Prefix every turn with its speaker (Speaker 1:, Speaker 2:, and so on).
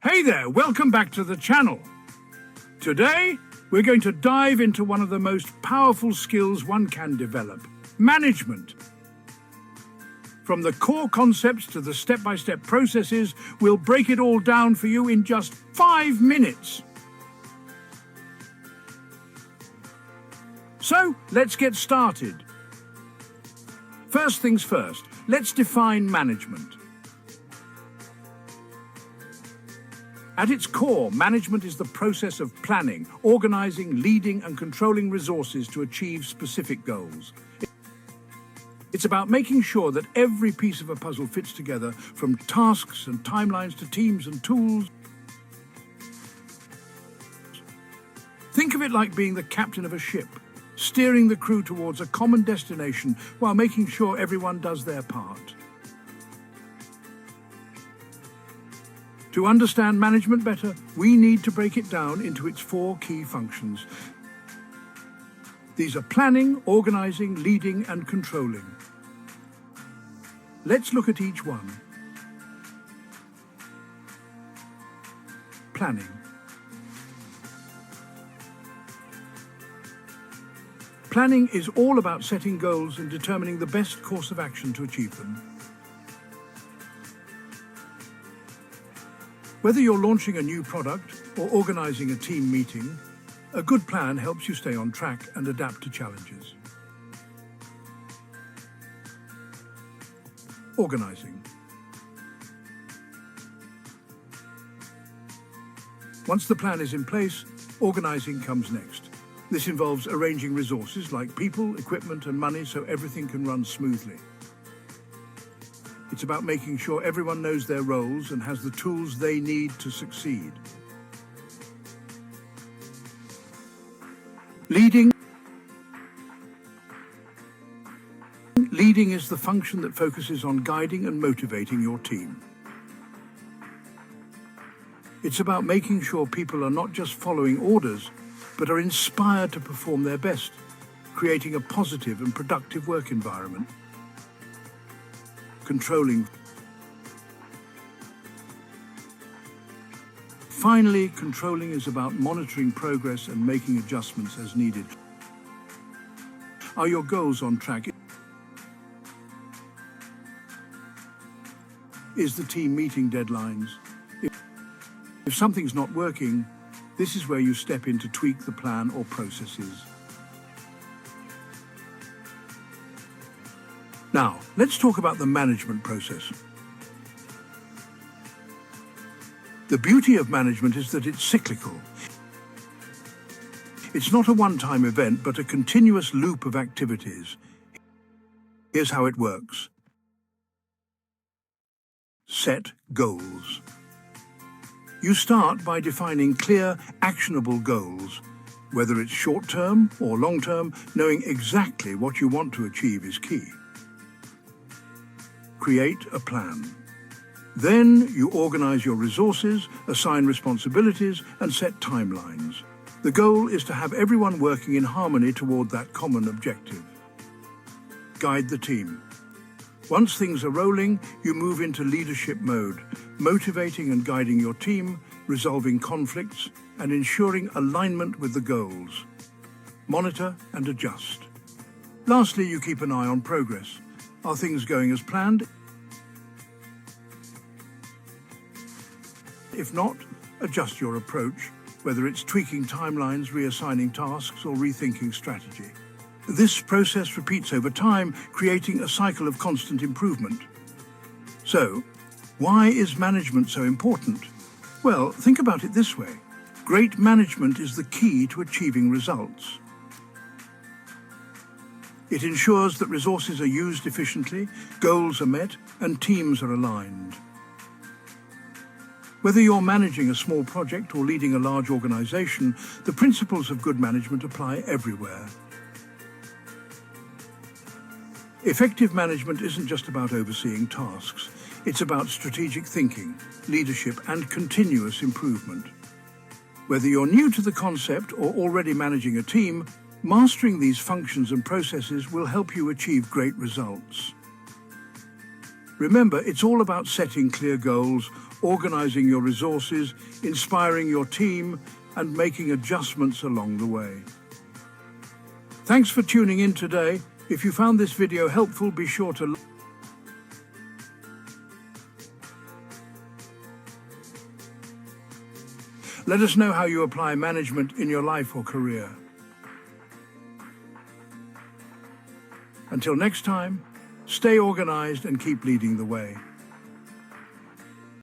Speaker 1: Hey there, welcome back to the channel. Today, we're going to dive into one of the most powerful skills one can develop, management. From the core concepts to the step-by-step processes, we'll break it all down for you in just 5 minutes. So, let's get started. First things first, let's define management. At its core, management is the process of planning, organizing, leading, and controlling resources to achieve specific goals. It's about making sure that every piece of a puzzle fits together, from tasks and timelines to teams and tools. Think of it like being the captain of a ship, steering the crew towards a common destination while making sure everyone does their part. To understand management better, we need to break it down into its 4 key functions. These are planning, organizing, leading, and controlling. Let's look at each one. Planning. Planning is all about setting goals and determining the best course of action to achieve them. Whether you're launching a new product or organizing a team meeting, a good plan helps you stay on track and adapt to challenges. Organizing. Once the plan is in place, organizing comes next. This involves arranging resources like people, equipment, and money so everything can run smoothly. It's about making sure everyone knows their roles and has the tools they need to succeed. Leading. Leading is the function that focuses on guiding and motivating your team. It's about making sure people are not just following orders, but are inspired to perform their best, creating a positive and productive work environment. Controlling. Finally, controlling is about monitoring progress and making adjustments as needed. Are your goals on track? Is the team meeting deadlines? If something's not working, this is where you step in to tweak the plan or processes. Now, let's talk about the management process. The beauty of management is that it's cyclical. It's not a one-time event, but a continuous loop of activities. Here's how it works. Set goals. You start by defining clear, actionable goals. Whether it's short-term or long-term, knowing exactly what you want to achieve is key. Create a plan. Then you organize your resources, assign responsibilities, and set timelines. The goal is to have everyone working in harmony toward that common objective. Guide the team. Once things are rolling, you move into leadership mode, motivating and guiding your team, resolving conflicts, and ensuring alignment with the goals. Monitor and adjust. Lastly, you keep an eye on progress. Are things going as planned? If not, adjust your approach, whether it's tweaking timelines, reassigning tasks, or rethinking strategy. This process repeats over time, creating a cycle of constant improvement. So, why is management so important? Well, think about it this way. Great management is the key to achieving results. It ensures that resources are used efficiently, goals are met, and teams are aligned. Whether you're managing a small project or leading a large organization, the principles of good management apply everywhere. Effective management isn't just about overseeing tasks. It's about strategic thinking, leadership, and continuous improvement. Whether you're new to the concept or already managing a team, mastering these functions and processes will help you achieve great results. Remember, it's all about setting clear goals, organizing your resources, inspiring your team, and making adjustments along the way. Thanks for tuning in today. If you found this video helpful, be sure to let us know how you apply management in your life or career. Until next time, stay organized and keep leading the way.